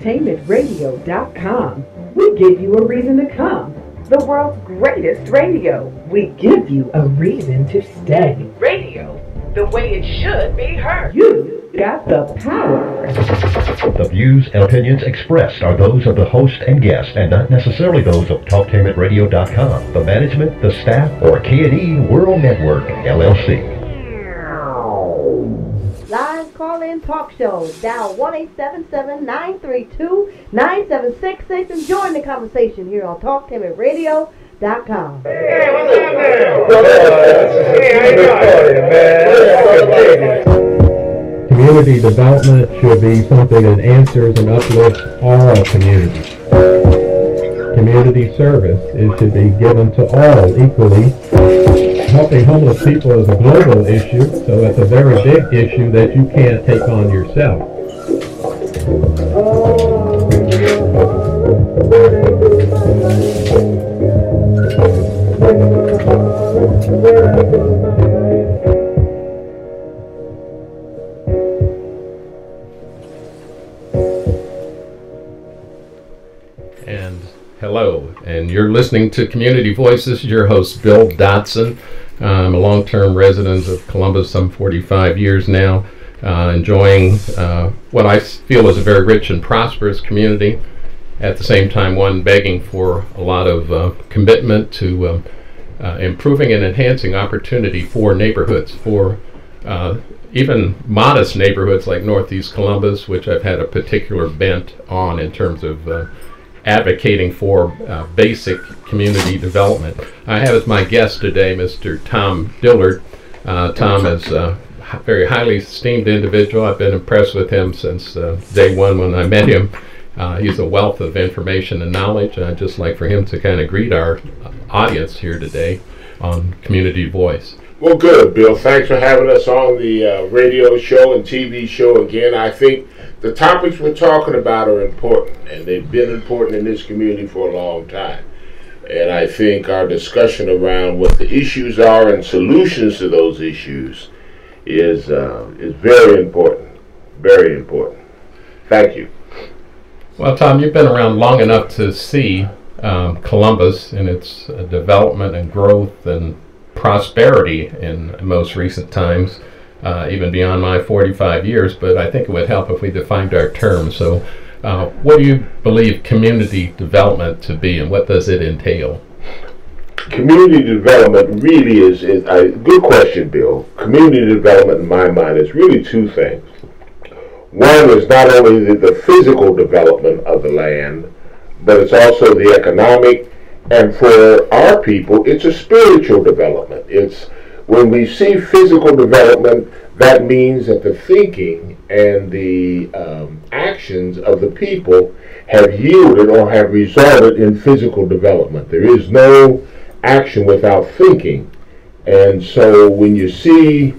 TalkTainmentRadio.com. We give you a reason to come. The world's greatest radio. We give you a reason to stay. Radio, the way it should be heard. You got the power. The views and opinions expressed are those of the host and guest and not necessarily those of TalkTainmentRadio.com, the management, the staff, or K&E World Network, LLC. Live call-in talk show. Dial 1-877-932-9766 and join the conversation here on TalkTainmentRadio.com. Hey, what's up there? Community development should be something that answers and uplifts all communities. Community service should be given to all equally. Helping homeless people is a global issue, so it's a very big issue that you can't take on yourself. And hello, and you're listening to Community Voices. Your host, Bill DODSON. I'm a long-term resident of Columbus, some 45 years now, enjoying what I feel is a very rich and prosperous community. At the same time, one begging for a lot of commitment to improving and enhancing opportunity for neighborhoods, for even modest neighborhoods like Northeast Columbus, which I've had a particular bent on in terms of advocating for basic community development. I have as my guest today Mr. Tom Dillard. Tom is a very highly esteemed individual. I've been impressed with him since day one when I met him. He's a wealth of information and knowledge, and I'd just like for him to kind of greet our audience here today on Community Voice. Well, good, Bill. Thanks for having us on the radio show and TV show again. I think the topics we're talking about are important, and they've been important in this community for a long time. And I think our discussion around what the issues are and solutions to those issues is very important. Very important. Thank you. Well, Tom, you've been around long enough to see Columbus in its development and growth and prosperity in most recent times. Even beyond my 45 years, but I think it would help if we defined our terms. So what do you believe community development to be, and what does it entail? Community development really is a good question, Bill. Community development, in my mind, is really two things. One is not only the physical development of the land, but it's also the economic, and for our people, it's a spiritual development. It's when we see physical development, that means that the thinking and the actions of the people have yielded or have resulted in physical development. There is no action without thinking. And so when you see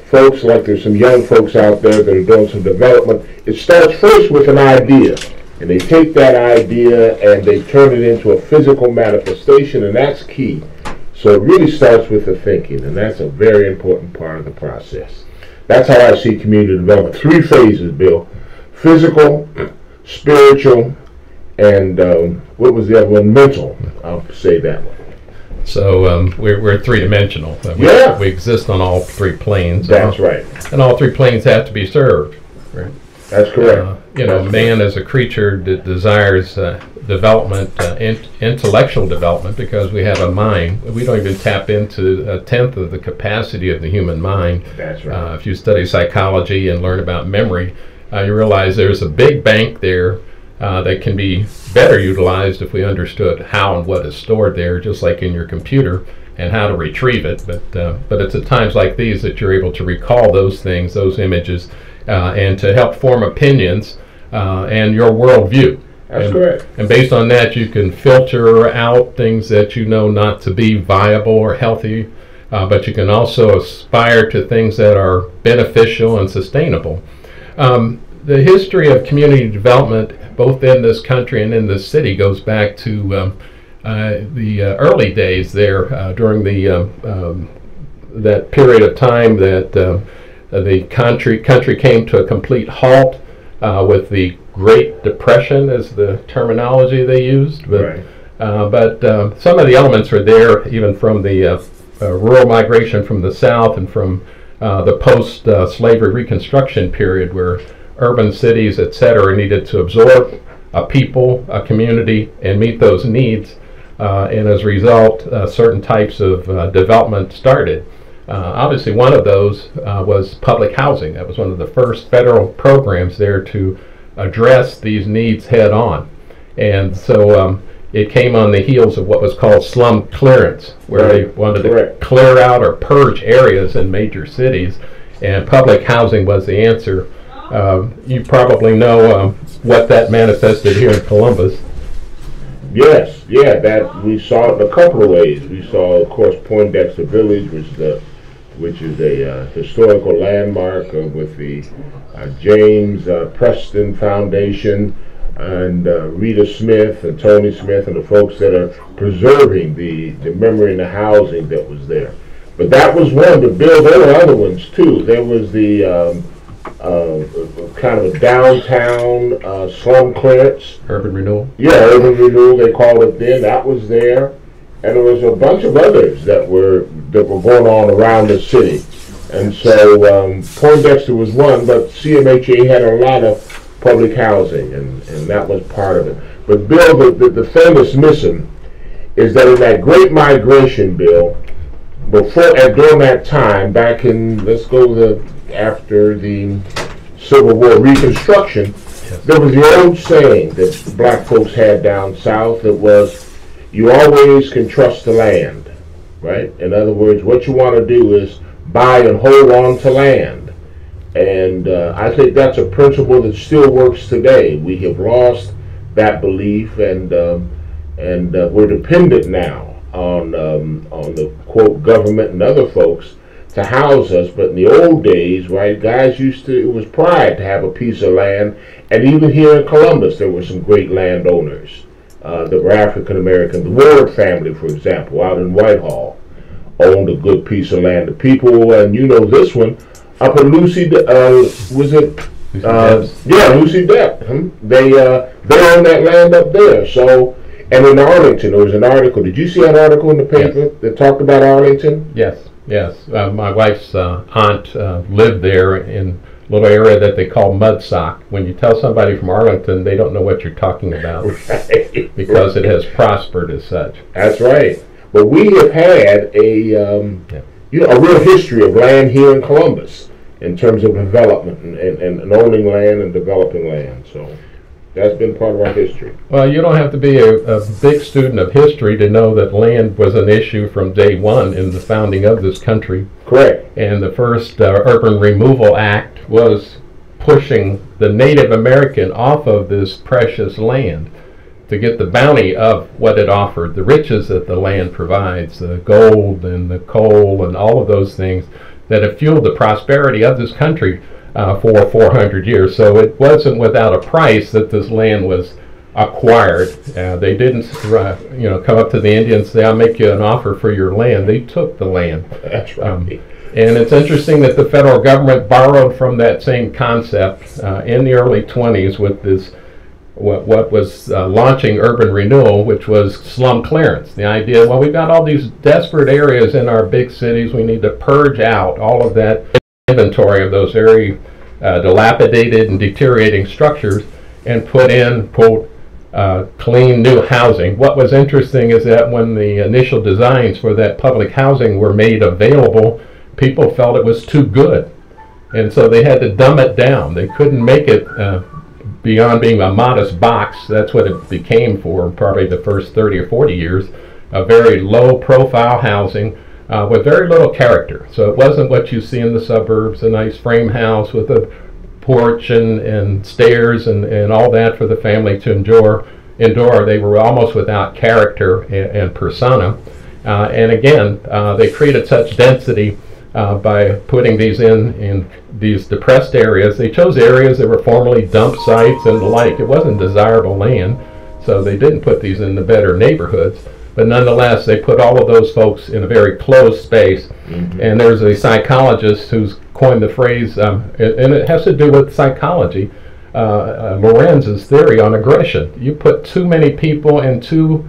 folks, like there's some young folks out there that are doing some development, it starts first with an idea. And they take that idea and they turn it into a physical manifestation, and that's key. So it really starts with the thinking, and that's a very important part of the process. That's how I see community development. Three phases, Bill. Physical, spiritual, and what was the other one? Mental. I'll say that one. So we're three-dimensional. We exist on all three planes. That's right. And all three planes have to be served. Right? That's correct. Man is a creature that desires development, intellectual development, because we have a mind. We don't even tap into a tenth of the capacity of the human mind. That's right. If you study psychology and learn about memory, you realize there's a big bank there that can be better utilized if we understood how and what is stored there, just like in your computer, and how to retrieve it. But it's at times like these that you're able to recall those things, those images, and to help form opinions and your worldview. That's correct. And based on that, you can filter out things that you know not to be viable or healthy, but you can also aspire to things that are beneficial and sustainable. The history of community development, both in this country and in this city, goes back to the early days there during that period of time that the country came to a complete halt with the Great Depression is the terminology they used, but Right. Some of the elements are there even from the rural migration from the South and from the post-slavery Reconstruction period, where urban cities, etc., needed to absorb a people, a community, and meet those needs. And as a result, certain types of development started. Obviously, one of those was public housing. That was one of the first federal programs there to address these needs head on. And so it came on the heels of what was called slum clearance, where they wanted to clear out or purge areas in major cities, and public housing was the answer. You probably know what that manifested here in Columbus. Yes, yeah, that we saw it in a couple of ways. We saw, of course, Poindexter Village, which is a historical landmark with the James Preston Foundation and Rita Smith and Tony Smith and the folks that are preserving the memory and the housing that was there. But that was one to build. There were other ones too. There was the kind of a downtown slum clearance. Urban renewal? Yeah, urban renewal, they called it then. That was there. And there was a bunch of others that were going on around the city. And so Poindexter was one, but CMHA had a lot of public housing, and that was part of it. But Bill, the thing that's missing is that in that Great Migration, Bill, before and during that time, back in, let's go after the Civil War Reconstruction, there was the old saying that black folks had down south that was, you always can trust the land, right? In other words, what you want to do is buy and hold on to land. And I think that's a principle that still works today. We have lost that belief, and we're dependent now on the, quote, government and other folks to house us. But in the old days, right, guys it was pride to have a piece of land. And even here in Columbus, there were some great landowners that were African American. The Ward family, for example, out in Whitehall, owned a good piece of land. The people, and you know this one, up in Lucy, was it? Yeah, Lucy Depp. They own that land up there. So, and in Arlington, there was an article. Did you see that article in the paper that talked about Arlington? Yes, yes. My wife's aunt lived there in a little area that they call Mudsock. When you tell somebody from Arlington, they don't know what you're talking about, right, because it has prospered as such. That's right. But we have had a real history of land here in Columbus in terms of development and owning land and developing land. So that's been part of our history. Well, you don't have to be a big student of history to know that land was an issue from day one in the founding of this country. Correct. And the first Urban Removal Act was pushing the Native American off of this precious land to get the bounty of what it offered, the riches that the land provides, the gold and the coal and all of those things that have fueled the prosperity of this country for 400 years. So it wasn't without a price that this land was acquired. They didn't come up to the Indians and say, I'll make you an offer for your land. They took the land. That's right. And it's interesting that the federal government borrowed from that same concept in the early 20s with this what was launching urban renewal, which was slum clearance. The idea, well, we've got all these desperate areas in our big cities. We need to purge out all of that inventory of those very dilapidated and deteriorating structures and put in, quote, clean new housing. What was interesting is that when the initial designs for that public housing were made available, people felt it was too good. And so they had to dumb it down. They couldn't make it beyond being a modest box. That's what it became for probably the first 30 or 40 years, a very low profile housing with very little character. So it wasn't what you see in the suburbs, a nice frame house with a porch and stairs and all that for the family to endure. They were almost without character and persona. And again, they created such density by putting these in these depressed areas. They chose areas that were formerly dump sites and the like. It wasn't desirable land, so they didn't put these in the better neighborhoods. But nonetheless, they put all of those folks in a very closed space. Mm-hmm. And there's a psychologist who's coined the phrase, and it has to do with psychology, Lorenz's theory on aggression. You put too many people in too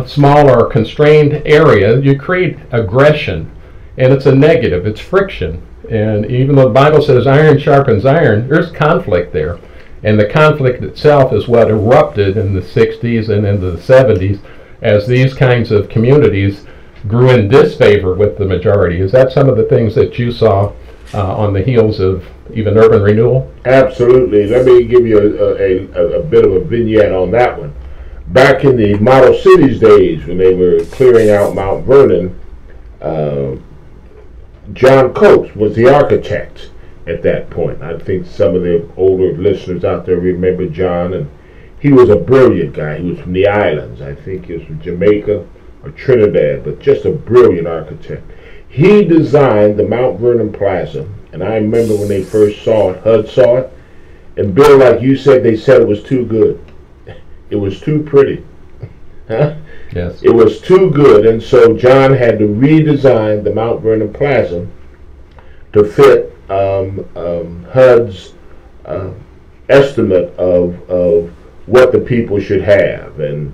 small or constrained area, you create aggression, and it's a negative, it's friction. And even though the Bible says iron sharpens iron, there's conflict there. And the conflict itself is what erupted in the 60s and into the 70s as these kinds of communities grew in disfavor with the majority. Is that some of the things that you saw on the heels of even urban renewal? Absolutely. Let me give you a bit of a vignette on that one. Back in the Model Cities days, when they were clearing out Mount Vernon, John Coates was the architect at that point. I think some of the older listeners out there remember John, and he was a brilliant guy. He was from the islands. I think he was from Jamaica or Trinidad, but just a brilliant architect. He designed the Mount Vernon Plaza, and I remember when they first saw it, HUD saw it, and Bill, like you said, they said it was too good. It was too pretty. Huh? Yes. It was too good, and so John had to redesign the Mount Vernon Plaza to fit HUD's estimate of what the people should have, and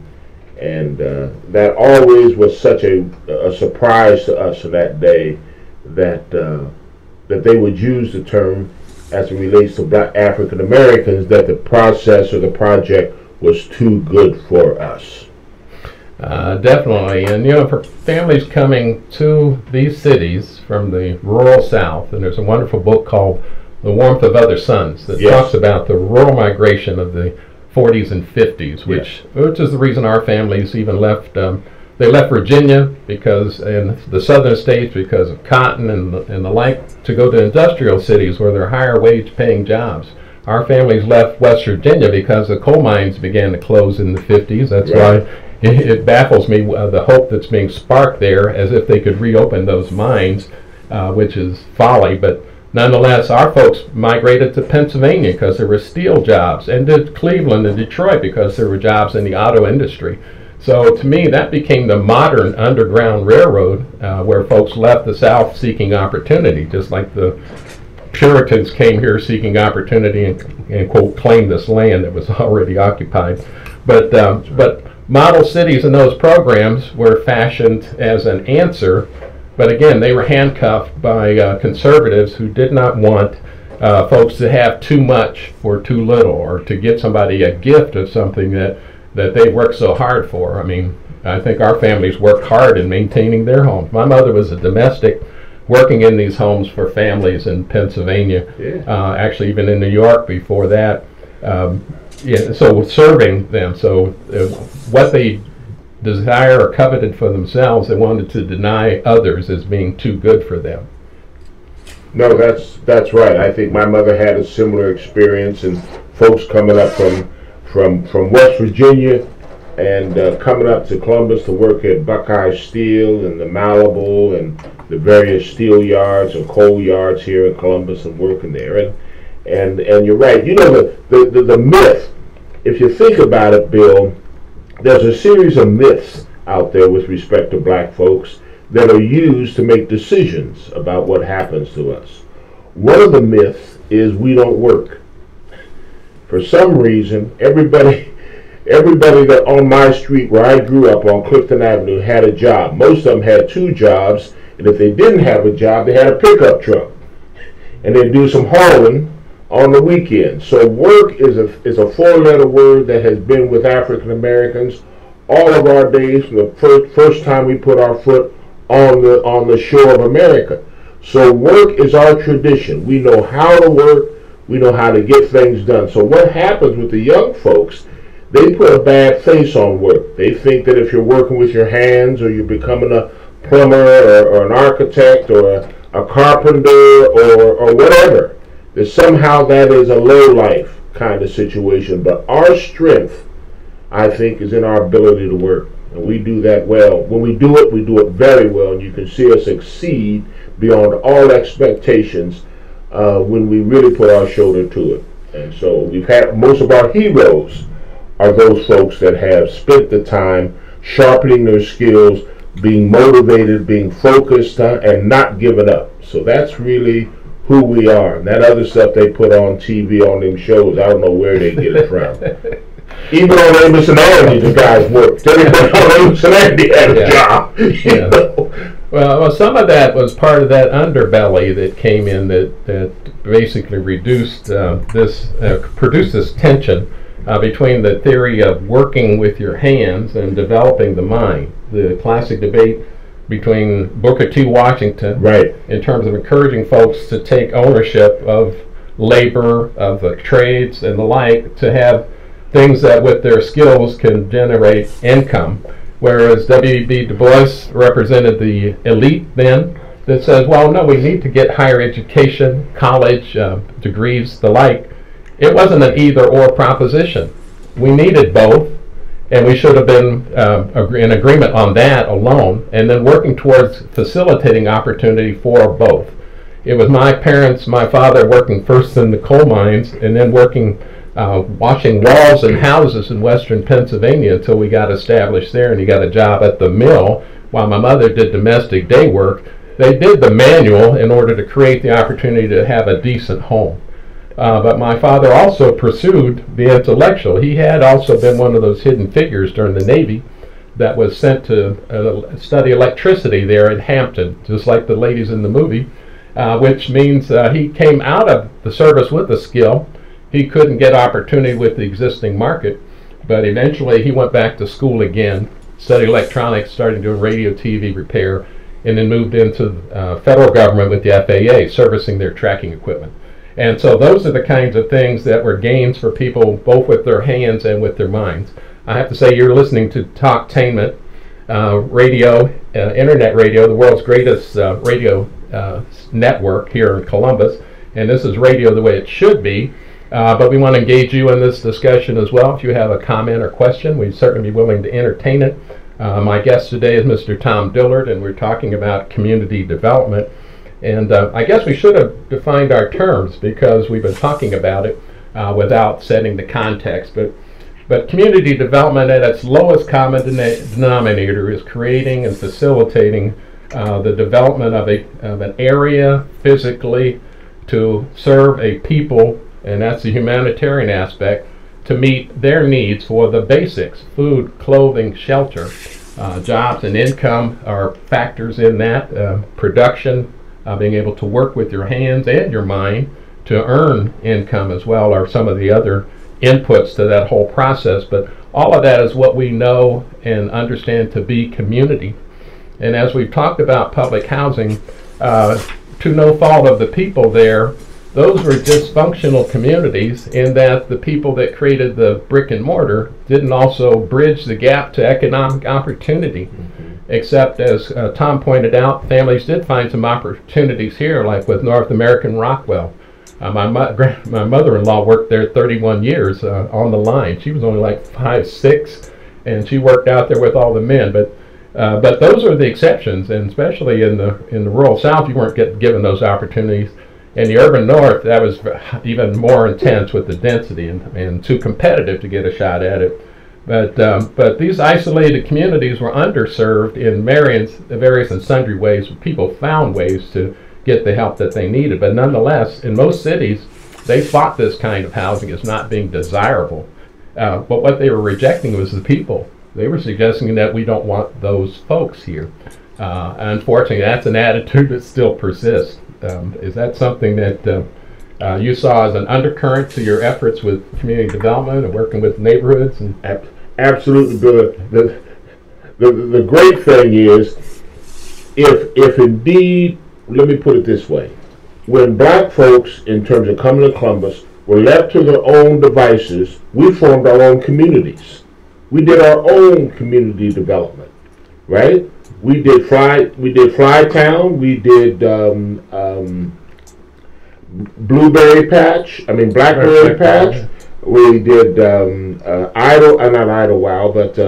that always was such a surprise to us on that day that they would use the term as it relates to Black African Americans, that the process or the project was too good for us. Definitely, and you know, for families coming to these cities from the rural South, and there's a wonderful book called The Warmth of Other Suns that talks about the rural migration of the 40s and 50s, which is the reason our families even left. They left Virginia because, in the southern states, because of cotton and the like, to go to industrial cities where there are higher wage paying jobs. Our families left West Virginia because the coal mines began to close in the 50s. That's why it baffles me the hope that's being sparked there, as if they could reopen those mines, which is folly. But nonetheless, our folks migrated to Pennsylvania because there were steel jobs, and to Cleveland and Detroit because there were jobs in the auto industry. So to me, that became the modern Underground Railroad, where folks left the South seeking opportunity, just like the Puritans came here seeking opportunity and quote, claimed this land that was already occupied. But model cities and those programs were fashioned as an answer, but again, they were handcuffed by conservatives who did not want folks to have too much for too little, or to give somebody a gift of something that they worked so hard for. I mean, I think our families worked hard in maintaining their homes. My mother was a domestic working in these homes for families in Pennsylvania, actually even in New York before that. So serving them. So what they desire or coveted for themselves, they wanted to deny others as being too good for them. No, that's right. I think my mother had a similar experience, and folks coming up from West Virginia and coming up to Columbus to work at Buckeye Steel and the Malibu and the various steel yards and coal yards here in Columbus, and working there. And you're right. You know, the myth, if you think about it, Bill, there's a series of myths out there with respect to black folks that are used to make decisions about what happens to us. One of the myths is we don't work. For some reason, everybody that on my street where I grew up on Clifton Avenue had a job. Most of them had two jobs, and if they didn't have a job, they had a pickup truck, and they'd do some hauling on the weekend. So work is a four-letter word that has been with African Americans all of our days, from the first time we put our foot on the shore of America. So work is our tradition. We know how to work. We know how to get things done. So what happens with the young folks, they put a bad face on work. They think that if you're working with your hands, or you're becoming a plumber or an architect or a carpenter or whatever, that somehow that is a low life kind of situation. But our strength, I think, is in our ability to work, and we do that well. When we do it very well, and you can see us exceed beyond all expectations when we really put our shoulder to it. And so we've had, most of our heroes are those folks that have spent the time sharpening their skills, being motivated, being focused, and not giving up. So that's really who we are. And that other stuff they put on TV on them shows, I don't know where they get it from. Even on Amos and Andy, the guys worked. Everybody on Amos and Andy had a job. You know? Well, some of that was part of that underbelly that came in that basically reduced produced this tension between the theory of working with your hands and developing the mind. The classic debate between Booker T. Washington, right, in terms of encouraging folks to take ownership of labor, of the trades and the like, to have things that with their skills can generate income. Whereas W.B. Du Bois represented the elite then that says, well, no, we need to get higher education, college degrees, the like. It wasn't an either-or proposition. We needed both, and we should have been in agreement on that alone, and then working towards facilitating opportunity for both. It was my parents, my father working first in the coal mines, and then working washing walls and houses in western Pennsylvania until we got established there, and he got a job at the mill while my mother did domestic day work. They did the manual in order to create the opportunity to have a decent home. But my father also pursued the intellectual. He had also been one of those hidden figures during the Navy that was sent to study electricity there in Hampton, just like the ladies in the movie, which means he came out of the service with a skill. He couldn't get opportunity with the existing market, but eventually he went back to school again, studied electronics, started doing radio, TV repair, and then moved into federal government with the FAA, servicing their tracking equipment. And so those are the kinds of things that were gains for people both with their hands and with their minds. I have to say, you're listening to Talktainment Radio, internet radio, the world's greatest radio network here in Columbus, and this is radio the way it should be. But we want to engage you in this discussion as well. If you have a comment or question, we'd certainly be willing to entertain it. My guest today is Mr. Tom Dillard, and we're talking about community development. And I guess we should have defined our terms because we've been talking about it without setting the context. But community development at its lowest common denominator is creating and facilitating the development of an area physically to serve a people, and that's the humanitarian aspect, to meet their needs for the basics: food, clothing, shelter. Jobs and income are factors in that. Production, being able to work with your hands and your mind to earn income as well, are some of the other inputs to that whole process. But all of that is what we know and understand to be community. And as we've talked about public housing, to no fault of the people there, those were dysfunctional communities in that the people that created the brick and mortar didn't also bridge the gap to economic opportunity. Except, as Tom pointed out, families did find some opportunities here, like with North American Rockwell. My mother-in-law worked there 31 years on the line. She was only like 5'6", and she worked out there with all the men. But those are the exceptions, and especially in the rural South, you weren't given those opportunities. In the urban North, that was even more intense with the density and too competitive to get a shot at it. But these isolated communities were underserved in various and sundry ways. People found ways to get the help that they needed. But nonetheless, in most cities, they fought this kind of housing as not being desirable. But what they were rejecting was the people. They were suggesting that we don't want those folks here. Unfortunately, that's an attitude that still persists. Is that something that you saw as an undercurrent to your efforts with community development and working with neighborhoods? And absolutely, Bill. The great thing is, if indeed, let me put it this way, when black folks, in terms of coming to Columbus, were left to their own devices, we formed our own communities. We did our own community development, right? We did Flytown. We did Blackberry Patch. We did not Idlewild, but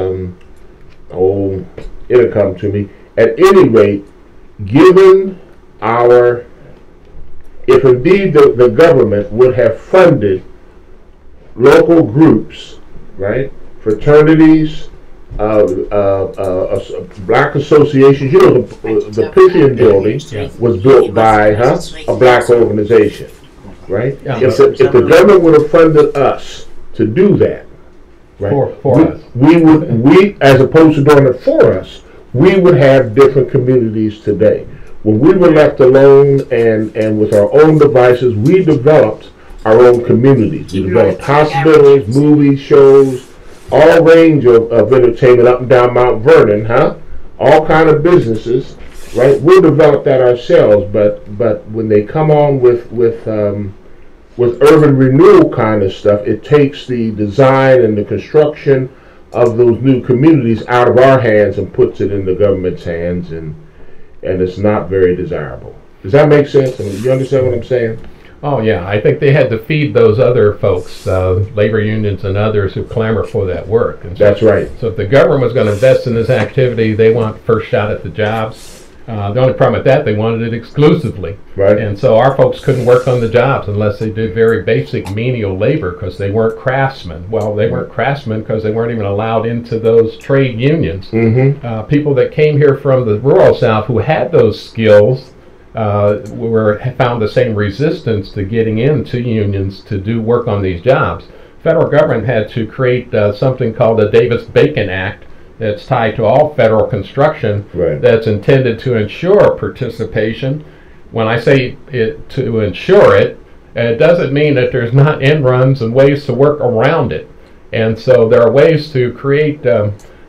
it'll come to me. At any rate, given if indeed the government would have funded local groups, right, fraternities, black associations. You know, the Pythian building was built by a black organization, right? Yeah. If the government would have funded us to do that, right? For us. We as opposed to doing it for us, we would have different communities today. When we were left alone and with our own devices, we developed our own communities. We developed hospitals, movies, shows, all range of entertainment up and down Mount Vernon, all kind of businesses, right? We'll develop that ourselves, but when they come on with urban renewal kind of stuff, it takes the design and the construction of those new communities out of our hands and puts it in the government's hands, and it's not very desirable. Does that make sense? I mean, you understand what I'm saying? Oh yeah, I think they had to feed those other folks, labor unions and others who clamor for that work. And so, that's right. So if the government was going to invest in this activity, they want first shot at the jobs. The only problem with that, they wanted it exclusively. Right. And so our folks couldn't work on the jobs unless they did very basic menial labor because they weren't craftsmen. Well, they weren't craftsmen because they weren't even allowed into those trade unions. Mm-hmm. People that came here from the rural South who had those skills found the same resistance to getting into unions to do work on these jobs. Federal government had to create something called the Davis-Bacon Act that's tied to all federal construction, right, that's intended to ensure participation. When I say to ensure it, it doesn't mean that there's not end runs and ways to work around it. And so there are ways to create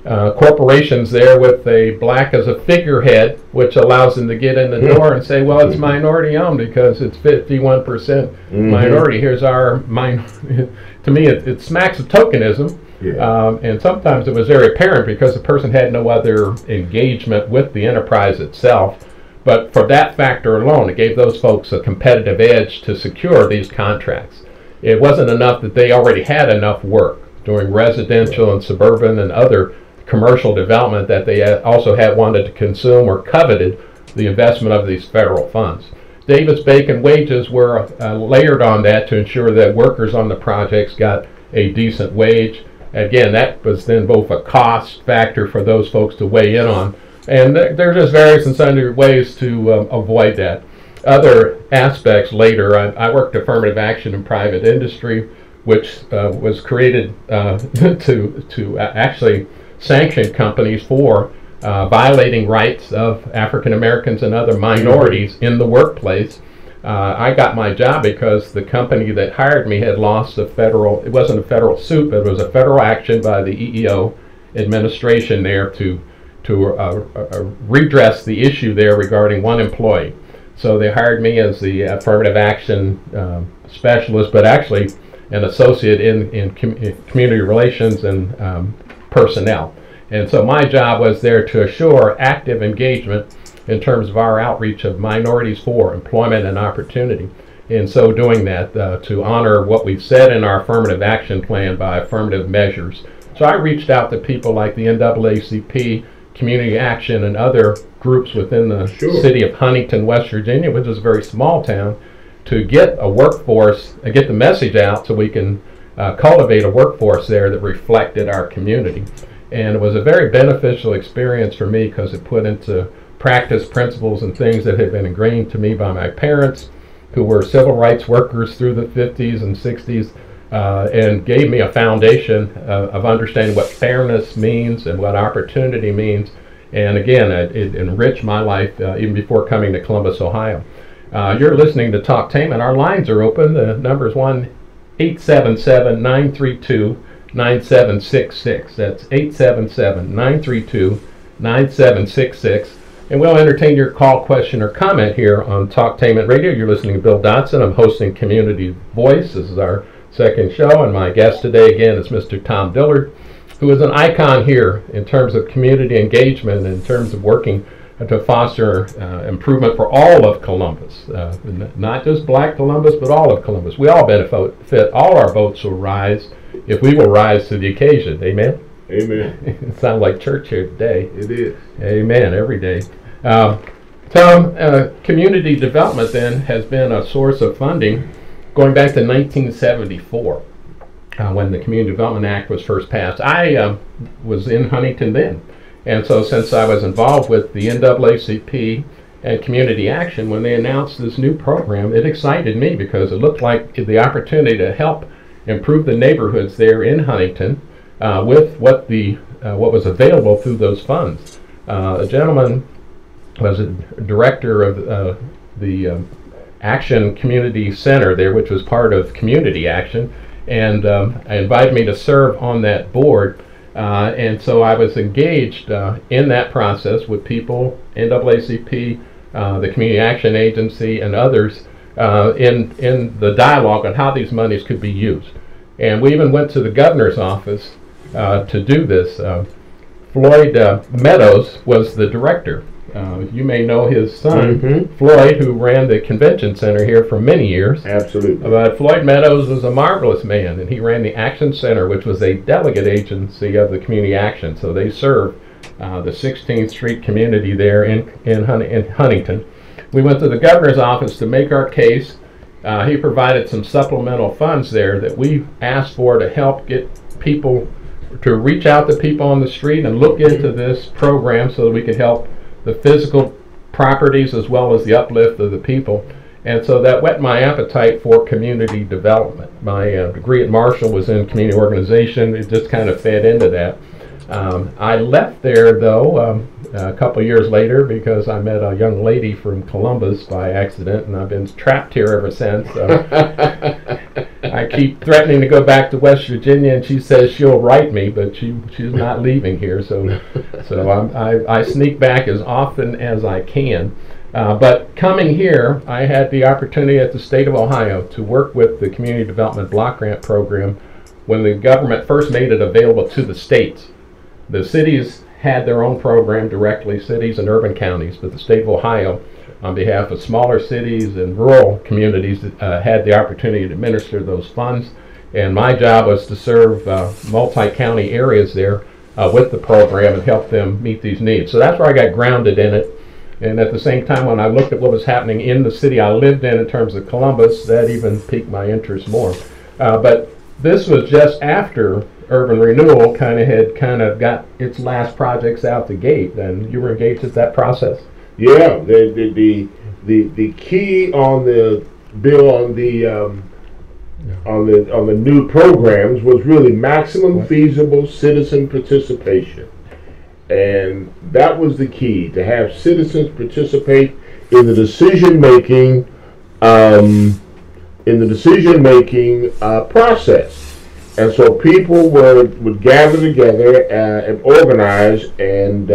corporations there with a black as a figurehead, which allows them to get in the door and say, well, it's minority owned because it's 51% minority. Here's our minority. To me, it smacks of tokenism. Yeah. And sometimes it was very apparent because the person had no other engagement with the enterprise itself. But for that factor alone, it gave those folks a competitive edge to secure these contracts. It wasn't enough that they already had enough work doing residential and suburban and other commercial development that they also had wanted to consume or coveted the investment of these federal funds. Davis-Bacon wages were layered on that to ensure that workers on the projects got a decent wage. Again, that was then both a cost factor for those folks to weigh in on, and there's just various and sundry ways to avoid that. Other aspects later, I worked affirmative action in private industry, which was created to actually sanction companies for violating rights of African Americans and other minorities in the workplace. I got my job because the company that hired me had lost it wasn't a federal suit, but it was a federal action by the EEO administration there to redress the issue there regarding one employee. So they hired me as the affirmative action specialist, but actually an associate in community relations and personnel. And so my job was there to assure active engagement in terms of our outreach of minorities for employment and opportunity. In so doing that, to honor what we've said in our affirmative action plan by affirmative measures. So I reached out to people like the NAACP, Community Action, and other groups within the city of Huntington, West Virginia, which is a very small town, to get a workforce, get the message out so we can cultivate a workforce there that reflected our community. And it was a very beneficial experience for me because it put into practice principles and things that had been ingrained to me by my parents, who were civil rights workers through the 50s and 60s, and gave me a foundation of understanding what fairness means and what opportunity means. And again, it enriched my life even before coming to Columbus, Ohio. You're listening to Talktainment. Our lines are open. The number is 1-877-932-9766. That's 877-932-9766. And we'll entertain your call, question, or comment here on Talktainment Radio. You're listening to Bill Dotson. I'm hosting Community Voice. This is our second show, and my guest today, again, is Mr. Tom Dillard, who is an icon here in terms of community engagement, in terms of working to foster improvement for all of Columbus, not just Black Columbus, but all of Columbus. We all benefit. All our boats will rise if we will rise to the occasion. Amen? Amen. It sounds like church here today. It is. Amen, every day. Tom, community development then has been a source of funding going back to 1974. when the Community Development Act was first passed. I was in Huntington then, and so since I was involved with the NAACP and Community Action, when they announced this new program, it excited me because it looked like the opportunity to help improve the neighborhoods there in Huntington with what was available through those funds. A gentleman was a director of the Action Community Center there, which was part of Community Action, and invited me to serve on that board. And so I was engaged in that process with people, NAACP, the Community Action Agency, and others in the dialogue on how these monies could be used. And we even went to the governor's office to do this. Floyd Meadows was the director. You may know his son, Floyd, who ran the convention center here for many years. Absolutely. But Floyd Meadows was a marvelous man, and he ran the Action Center, which was a delegate agency of the Community Action. So they serve the 16th Street community there in Huntington. We went to the governor's office to make our case. He provided some supplemental funds there that we asked for to help get people, to reach out to people on the street and look into this program so that we could help the physical properties as well as the uplift of the people. And so that whet my appetite for community development. My degree at Marshall was in community organization. It just kind of fed into that. I left there, though, a couple years later because I met a young lady from Columbus by accident, and I've been trapped here ever since. I keep threatening to go back to West Virginia, and she says she'll write me, but she's not leaving here. So I sneak back as often as I can. But coming here, I had the opportunity at the state of Ohio to work with the Community Development Block Grant Program when the government first made it available to the states. The cities had their own program directly, cities and urban counties, but the state of Ohio, on behalf of smaller cities and rural communities, had the opportunity to administer those funds. And my job was to serve multi-county areas there with the program and help them meet these needs. So that's where I got grounded in it. And at the same time, when I looked at what was happening in the city I lived in terms of Columbus, that even piqued my interest more. But this was just after Urban Renewal kind of got its last projects out the gate, and you were engaged at that process. Yeah, the key on the bill on the new programs was really maximum feasible citizen participation, and that was the key, to have citizens participate in the decision making process. And so people would gather together and organize, and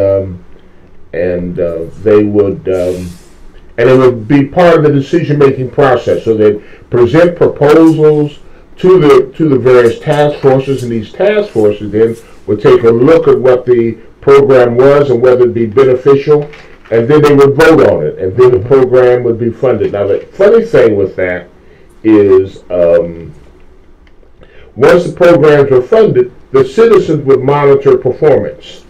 they would and it would be part of the decision-making process. So they'd present proposals to the various task forces, and these task forces then would take a look at what the program was and whether it'd be beneficial, and then they would vote on it, and then the program would be funded. Now the funny thing with that is, once the programs were funded, the citizens would monitor performance.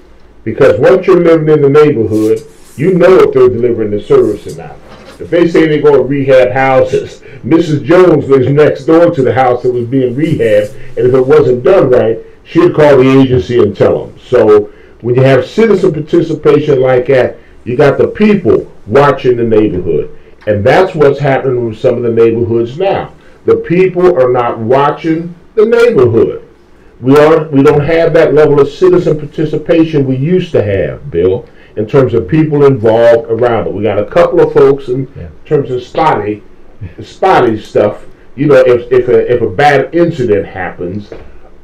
Because once you're living in the neighborhood, you know if they're delivering the service or not. If they say they're going to rehab houses, Mrs. Jones lives next door to the house that was being rehabbed, and if it wasn't done right, she'd call the agency and tell them. So when you have citizen participation like that, you got the people watching the neighborhood. And that's what's happening with some of the neighborhoods now. The people are not watching the neighborhood. We don't have that level of citizen participation we used to have, Bill, in terms of people involved around it. We got a couple of folks in terms of spotty stuff, you know, if a bad incident happens,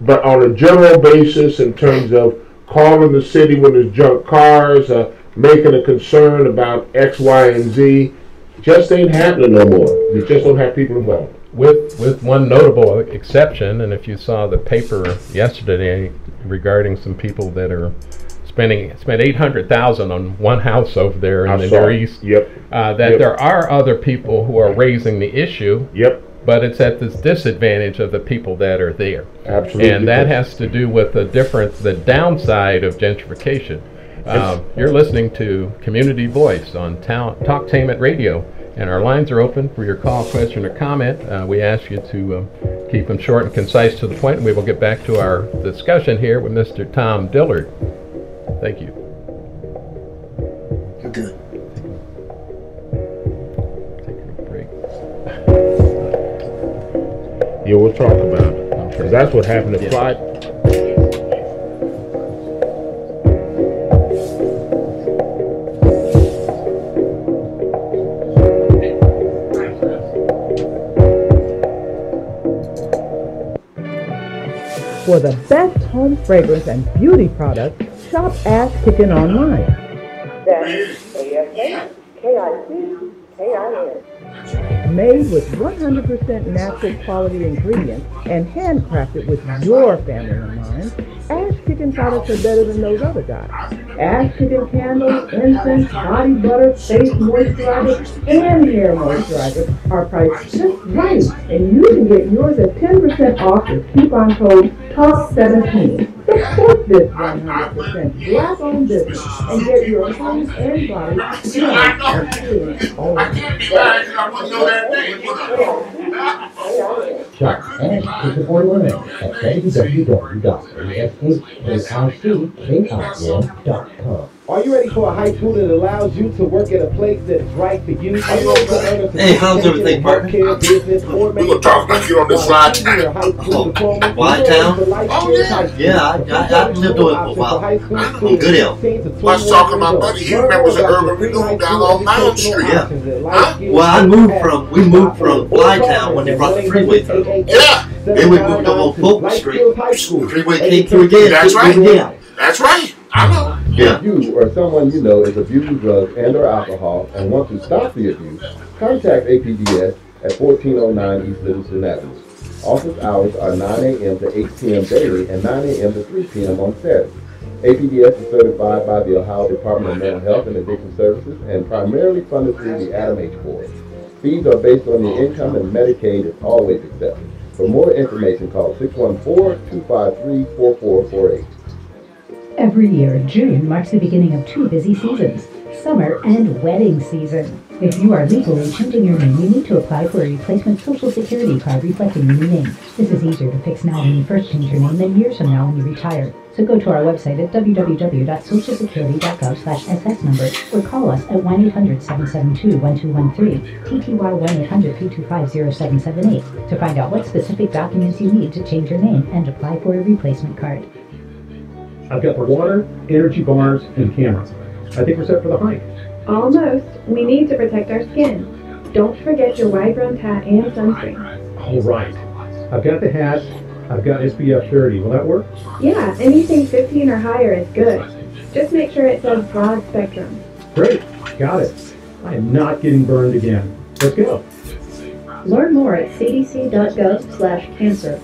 but on a general basis, in terms of calling the city when there's junk cars, making a concern about X, Y, and Z, just ain't happening no more. We just don't have people involved. With one notable exception, and if you saw the paper yesterday regarding some people that are spent $800,000 on one house over there in the Near East, there are other people who are raising the issue. But it's at the disadvantage of the people that are there. Absolutely. And that has to do with the downside of gentrification. You're listening to Community Voice on Talktainment Radio, And our lines are open for your call, question, or comment. We ask you to keep them short and concise to the point, and we will get back to our discussion here with Mr. Tom Dillard. Thank you. You're good. Taking a break. Yeah, we'll talk about it. Because that's what happened to Clyde. For the best home fragrance and beauty products, shop Ash Kickin' online. That's ASHKICKIN. Made with 100% natural quality ingredients and handcrafted with your family in mind, Ash Kickin' products are better than those other guys. Ash Kickin' candles, incense, body butter, face moisturizer, and hair moisturizer are priced just right, and you can get yours at 10% off with coupon code TALK17. Support this 100% black-owned business and get your home and body smelling and feeling all Shop Ash Kickin' online at www.ashkickin.com. Are you ready for a high school that allows you to work at a place that is right for you? Hey, how's everything, partner? We're going to talk about you on this side. White Town? Yeah, I've lived over it for a while. On Good Hill. Let's talk about buddy. He remembers the urban renewal down on 9th Street. Yeah. Well, we moved from White Town when they brought the freeway through. Yeah. Then we moved over on Fulton Street. Freeway came through again. That's right. That's right. I know. Yeah. If you or someone you know is abusing drugs and or alcohol and want to stop the abuse, contact APDS at 1409 East Livingston Avenue. Office hours are 9 a.m. to 8 p.m. daily and 9 a.m. to 3 p.m. on Saturday. APDS is certified by the Ohio Department of Mental Health and Addiction Services and primarily funded through the Adam H. Board. Fees are based on the income and Medicaid is always accepted. For more information, call 614-253-4448. Every year, June marks the beginning of two busy seasons, summer and wedding season. If you are legally changing your name, you need to apply for a replacement Social Security card reflecting your new name. This is easier to fix now when you first change your name than years from now when you retire. So go to our website at www.socialsecurity.gov/SS number or call us at 1-800-772-1213, TTY 1-800-225-0778 to find out what specific documents you need to change your name and apply for a replacement card. I've got the water, energy bars, and cameras. I think we're set for the hike. Almost. We need to protect our skin. Don't forget your wide-brimmed hat and sunscreen. All right. I've got the hat. I've got SPF 30. Will that work? Yeah, anything 15 or higher is good. Just make sure it says broad spectrum. Great. Got it. I am not getting burned again. Let's go. Learn more at cdc.gov/cancer.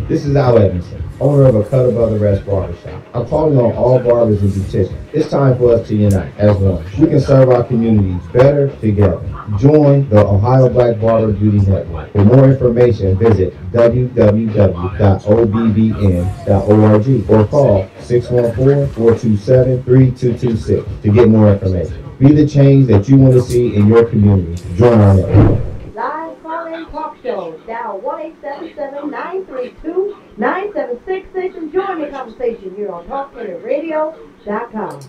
This is Al Edmondson, owner of a Cut Above the Rest barbershop. I'm calling on all barbers and beauticians. It's time for us to unite as one. We can serve our communities better together. Join the Ohio Black Barber Beauty Network. For more information, visit www.obbn.org or call 614-427-3226 to get more information. Be the change that you want to see in your community. Join our network. Live call-in talk shows. Dial 1-877-932-9766 and join the conversation here on TalkTimitRadio.com.